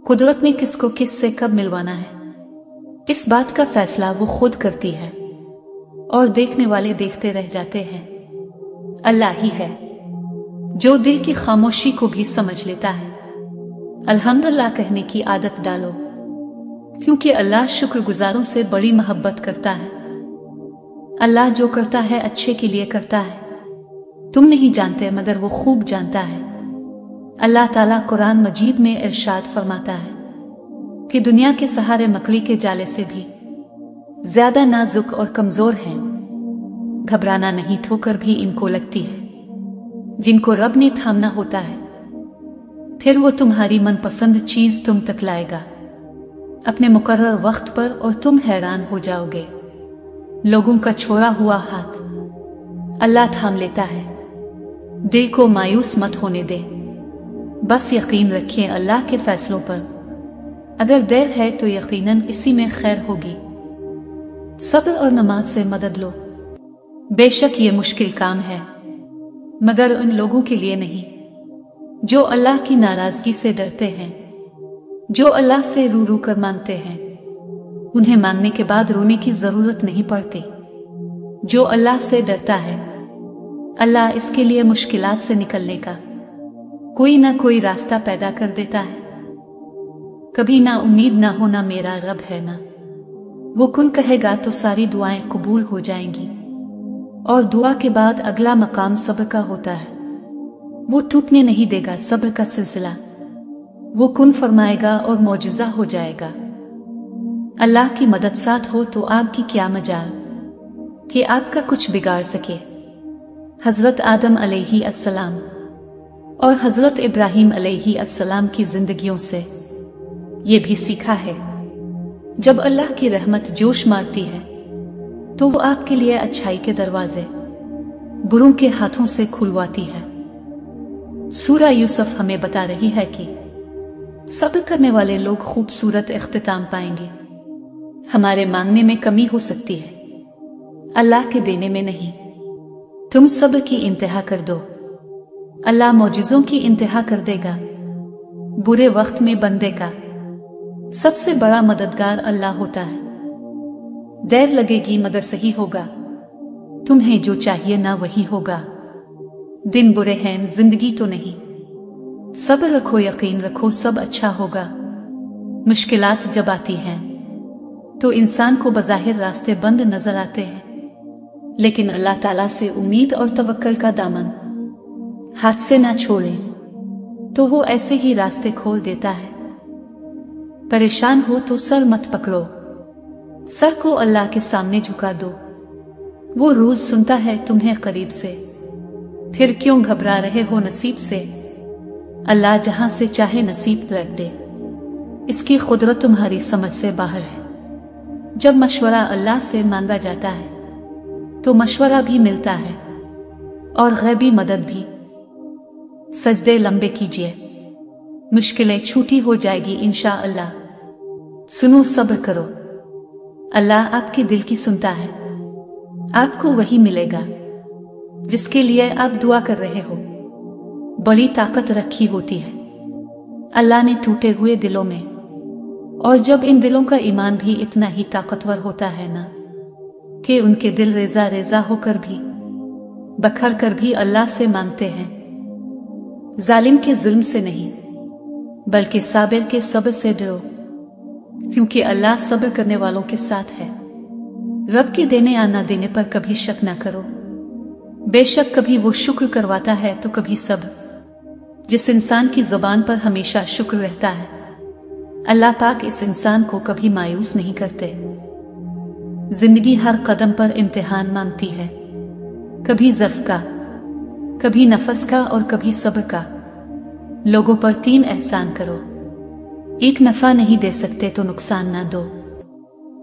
कुदरत ने किसको किस से कब मिलवाना है, इस बात का फैसला वो खुद करती है और देखने वाले देखते रह जाते हैं। अल्लाह ही है जो दिल की खामोशी को भी समझ लेता है। अल्हम्दुलिल्लाह कहने की आदत डालो, क्योंकि अल्लाह शुक्रगुजारों से बड़ी मोहब्बत करता है। अल्लाह जो करता है अच्छे के लिए करता है। तुम नहीं जानते मगर वो खूब जानता है। अल्लाह ताला कुरान मजीद में इरशाद फरमाता है कि दुनिया के सहारे मकड़ी के जाले से भी ज्यादा नाजुक और कमजोर हैं। घबराना नहीं, ठोकर भी इनको लगती है। जिनको रब ने थामना होता है फिर वो तुम्हारी मनपसंद चीज तुम तक लाएगा अपने मुकर्रर वक्त पर, और तुम हैरान हो जाओगे। लोगों का छोड़ा हुआ हाथ अल्लाह थाम लेता है। दिल को मायूस मत होने दे, बस यकीन रखें अल्लाह के फैसलों पर। अगर देर है तो यकीनन इसी में खैर होगी। सब्र और नमाज से मदद लो। बेशक ये मुश्किल काम है, मगर उन लोगों के लिए नहीं जो अल्लाह की नाराजगी से डरते हैं, जो अल्लाह से रू रू कर मांगते हैं। उन्हें मांगने के बाद रोने की जरूरत नहीं पड़ती। जो अल्लाह से डरता है, अल्लाह इसके लिए मुश्किलात से निकलने का कोई ना कोई रास्ता पैदा कर देता है। कभी ना उम्मीद ना होना मेरा रब है ना, वो कुन कहेगा तो सारी दुआएं कबूल हो जाएंगी। और दुआ के बाद अगला मकाम सब्र का होता है। वो टूटने नहीं देगा सब्र का सिलसिला। वो कुन फरमाएगा और मौजूजा हो जाएगा। अल्लाह की मदद साथ हो तो आपकी क्या मजाल कि आपका कुछ बिगाड़ सके। हजरत आदम अलैहि अस्सलाम और हजरत इब्राहिम अलैहि अस्सलाम की जिंदगियों से ये भी सीखा है, जब अल्लाह की रहमत जोश मारती है तो वो आपके लिए अच्छाई के दरवाजे बुरों के हाथों से खुलवाती है। सूरा यूसुफ हमें बता रही है कि सब्र करने वाले लोग खूबसूरत इख्तिताम पाएंगे। हमारे मांगने में कमी हो सकती है, अल्लाह के देने में नहीं। तुम सब्र की इंतहा कर दो, अल्लाह मौजूजों की इंतहा कर देगा। बुरे वक्त में बंदे का सबसे बड़ा मददगार अल्लाह होता है। देर लगेगी मगर सही होगा। तुम्हें जो चाहिए ना वही होगा। दिन बुरे हैं, जिंदगी तो नहीं। सब्र रखो, यकीन रखो, सब अच्छा होगा। मुश्किलात जब आती हैं तो इंसान को बज़ाहिर रास्ते बंद नजर आते हैं, लेकिन अल्लाह ताला से उम्मीद और तवक्कल का दामन हाथ से ना छोड़े तो वो ऐसे ही रास्ते खोल देता है। परेशान हो तो सर मत पकड़ो, सर को अल्लाह के सामने झुका दो। वो रोज सुनता है तुम्हें करीब से, फिर क्यों घबरा रहे हो नसीब से। अल्लाह जहां से चाहे नसीब पलट दे, इसकी कुदरत तुम्हारी समझ से बाहर है। जब मशवरा अल्लाह से मांगा जाता है तो मशवरा भी मिलता है और गैबी मदद भी। सजदे लंबे कीजिए, मुश्किलें छूटी हो जाएगी इंशाअल्लाह। सुनो, सब्र करो, अल्लाह आपके दिल की सुनता है। आपको वही मिलेगा जिसके लिए आप दुआ कर रहे हो। बड़ी ताकत रखी होती है अल्लाह ने टूटे हुए दिलों में, और जब इन दिलों का ईमान भी इतना ही ताकतवर होता है ना कि उनके दिल रेजा रेजा होकर भी बखर कर भी अल्लाह से मांगते हैं। जालिम के जुल्म से नहीं बल्कि साबिर के सब्र से डरो, क्योंकि अल्लाह सब्र करने वालों के साथ है। रब के देने या ना देने पर कभी शक ना करो। बेशक कभी वो शुक्र करवाता है तो कभी सब्र। जिस इंसान की जुबान पर हमेशा शुक्र रहता है, अल्लाह पाक इस इंसान को कभी मायूस नहीं करते। जिंदगी हर कदम पर इम्तिहान मांगती है, कभी ज़र्फ का, कभी नफस का और कभी सब्र का। लोगों पर 3 एहसान करो। 1 नफा नहीं दे सकते तो नुकसान ना दो।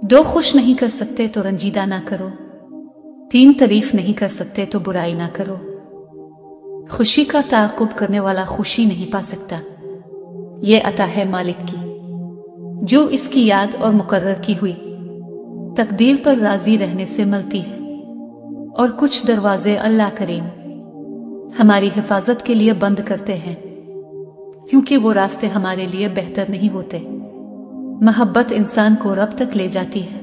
2 खुश नहीं कर सकते तो रंजीदा ना करो। 3 तारीफ नहीं कर सकते तो बुराई ना करो। खुशी का ताक़ुब करने वाला खुशी नहीं पा सकता। ये अता है मालिक की, जो इसकी याद और मुकर्रर की हुई तकदीर पर राजी रहने से मिलती है। और कुछ दरवाजे अल्लाह करीम हमारी हिफाजत के लिए बंद करते हैं, क्योंकि वो रास्ते हमारे लिए बेहतर नहीं होते। मोहब्बत इंसान को रब तक ले जाती है,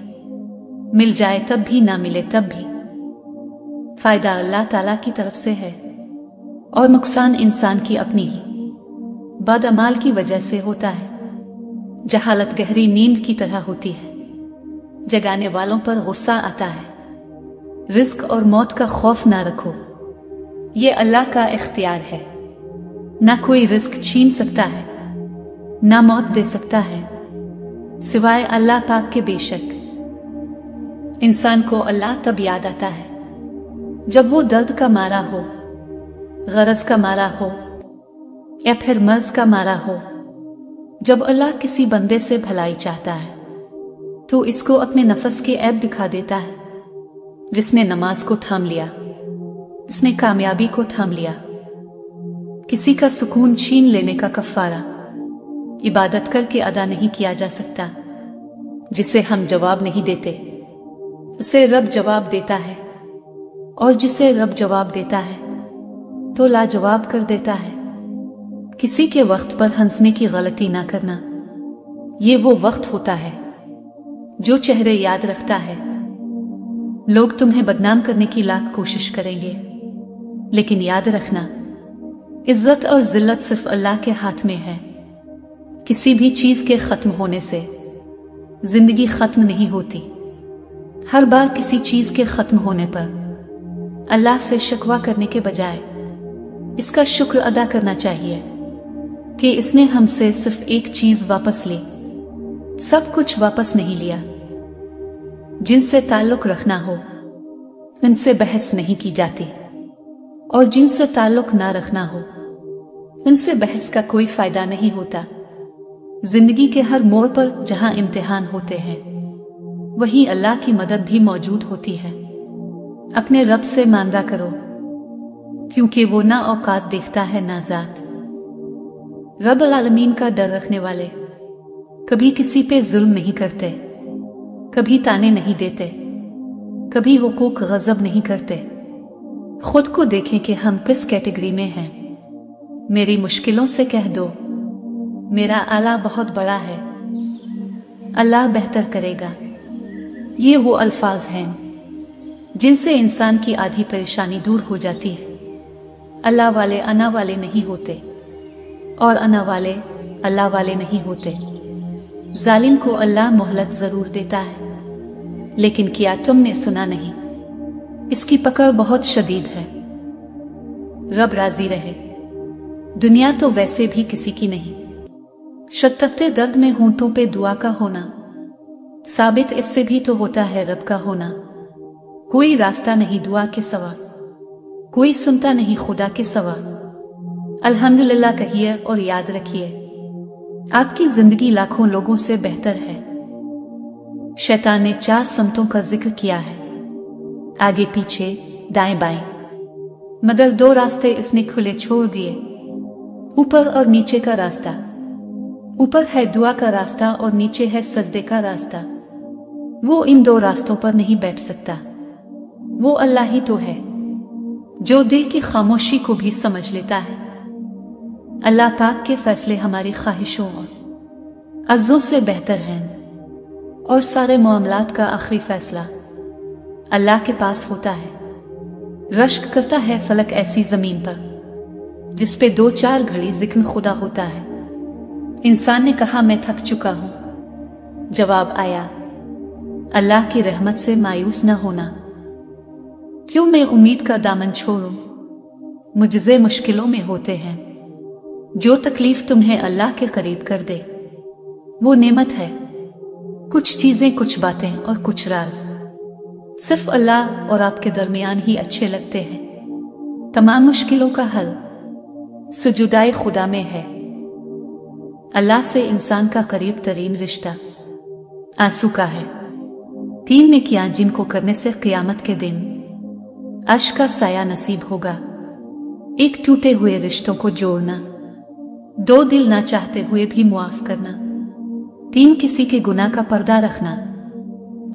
मिल जाए तब भी, ना मिले तब भी। फायदा अल्लाह ताला की तरफ से है और नुकसान इंसान की अपनी ही बदअमाल की वजह से होता है। जहालत गहरी नींद की तरह होती है, जगाने वालों पर गुस्सा आता है। रिस्क और मौत का खौफ ना रखो, ये अल्लाह का इख्तियार है। ना कोई रिस्क छीन सकता है, ना मौत दे सकता है सिवाय अल्लाह पाक के। बेशक इंसान को अल्लाह तब याद आता है जब वो दर्द का मारा हो, गरज का मारा हो या फिर मर्ज का मारा हो। जब अल्लाह किसी बंदे से भलाई चाहता है तो इसको अपने नफस के ऐब दिखा देता है। जिसने नमाज को थाम लिया, इसने कामयाबी को थाम लिया। किसी का सुकून छीन लेने का कफारा इबादत करके अदा नहीं किया जा सकता। जिसे हम जवाब नहीं देते उसे रब जवाब देता है, और जिसे रब जवाब देता है तो लाजवाब कर देता है। किसी के वक्त पर हंसने की गलती ना करना, ये वो वक्त होता है जो चेहरे याद रखता है। लोग तुम्हें बदनाम करने की लाख कोशिश करेंगे, लेकिन याद रखना, इज्जत और जिल्लत सिर्फ अल्लाह के हाथ में है। किसी भी चीज के खत्म होने से जिंदगी खत्म नहीं होती। हर बार किसी चीज के खत्म होने पर अल्लाह से शिकवा करने के बजाय इसका शुक्र अदा करना चाहिए कि इसने हमसे सिर्फ एक चीज वापस ली, सब कुछ वापस नहीं लिया। जिनसे ताल्लुक रखना हो उनसे बहस नहीं की जाती, और जिनसे ताल्लुक ना रखना हो उनसे बहस का कोई फायदा नहीं होता। जिंदगी के हर मोड़ पर जहां इम्तिहान होते हैं वहीं अल्लाह की मदद भी मौजूद होती है। अपने रब से मांगा करो, क्योंकि वो ना औकात देखता है ना जात। रब आलमीन का डर रखने वाले कभी किसी पे जुल्म नहीं करते, कभी ताने नहीं देते, कभी हुकूक गजब नहीं करते। खुद को देखें कि हम किस कैटेगरी में हैं। मेरी मुश्किलों से कह दो, मेरा आला बहुत बड़ा है, अल्लाह बेहतर करेगा। ये वो अल्फाज हैं जिनसे इंसान की आधी परेशानी दूर हो जाती है। अल्लाह वाले अना वाले नहीं होते, और अना वाले अल्लाह वाले नहीं होते। जालिम को अल्लाह मोहलत जरूर देता है, लेकिन क्या तुमने सुना नहीं, इसकी पकड़ बहुत शदीद है। रब राजी रहे, दुनिया तो वैसे भी किसी की नहीं। शद्दते दर्द में होंठों पे दुआ का होना साबित इससे भी तो होता है रब का होना। कोई रास्ता नहीं दुआ के सवा, कोई सुनता नहीं खुदा के सवा। अल्हम्दुलिल्लाह कहिए और याद रखिए, आपकी जिंदगी लाखों लोगों से बेहतर है। शैतान ने 4 समतों का जिक्र किया है, आगे पीछे दाएं बाएं, मगर 2 रास्ते इसने खुले छोड़ दिए, ऊपर और नीचे का रास्ता। ऊपर है दुआ का रास्ता और नीचे है सजदे का रास्ता। वो इन 2 रास्तों पर नहीं बैठ सकता। वो अल्लाह ही तो है जो दिल की खामोशी को भी समझ लेता है। अल्लाह पाक के फैसले हमारी ख्वाहिशों और अर्ज़ों से बेहतर हैं, और सारे मामलात का आखिरी फैसला अल्लाह के पास होता है। रश्क करता है फलक ऐसी जमीन पर जिस पे 2-4 घड़ी जिक्र खुदा होता है। इंसान ने कहा मैं थक चुका हूं, जवाब आया अल्लाह की रहमत से मायूस न होना। क्यों मैं उम्मीद का दामन छोड़ूं, मुझसे मुश्किलों में होते हैं। जो तकलीफ तुम्हें अल्लाह के करीब कर दे वो नेमत है। कुछ चीजें, कुछ बातें और कुछ राज सिर्फ अल्लाह और आपके दरमियान ही अच्छे लगते हैं। तमाम मुश्किलों का हल सुजुदाए खुदा में है। अल्लाह से इंसान का करीब तरीन रिश्ता आंसू का है। 3 नेकियां जिनको करने से क़यामत के दिन अर्श का साया नसीब होगा। 1 टूटे हुए रिश्तों को जोड़ना, 2 दिल ना चाहते हुए भी मुआफ करना, 3 किसी के गुनाह का पर्दा रखना।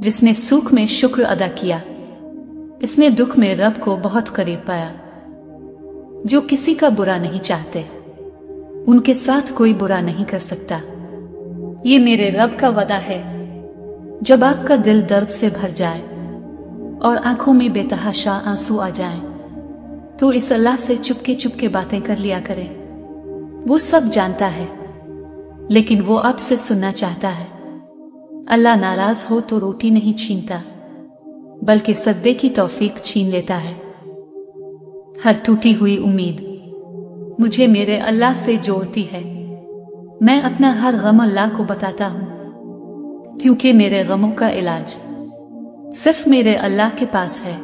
जिसने सुख में शुक्र अदा किया इसने दुख में रब को बहुत करीब पाया। जो किसी का बुरा नहीं चाहते उनके साथ कोई बुरा नहीं कर सकता। ये मेरे रब का वदा है। जब आपका दिल दर्द से भर जाए और आंखों में बेतहाशा आंसू आ जाएं, तो इस अल्लाह से चुपके चुपके बातें कर लिया करें। वो सब जानता है, लेकिन वो आपसे सुनना चाहता है। अल्लाह नाराज हो तो रोटी नहीं छीनता, बल्कि सजदे की तौफीक छीन लेता है। हर टूटी हुई उम्मीद मुझे मेरे अल्लाह से जोड़ती है। मैं अपना हर गम अल्लाह को बताता हूँ, क्योंकि मेरे गमों का इलाज सिर्फ मेरे अल्लाह के पास है।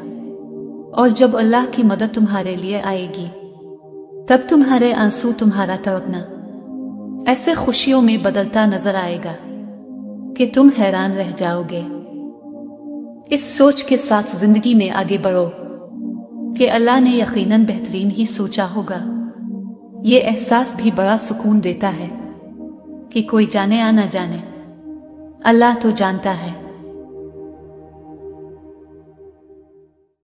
और जब अल्लाह की मदद तुम्हारे लिए आएगी, तब तुम्हारे आंसू, तुम्हारा तड़पना ऐसे खुशियों में बदलता नजर आएगा कि तुम हैरान रह जाओगे। इस सोच के साथ जिंदगी में आगे बढ़ो कि अल्लाह ने यकीनन बेहतरीन ही सोचा होगा। ये एहसास भी बड़ा सुकून देता है कि कोई जाने या ना जाने, अल्लाह तो जानता है।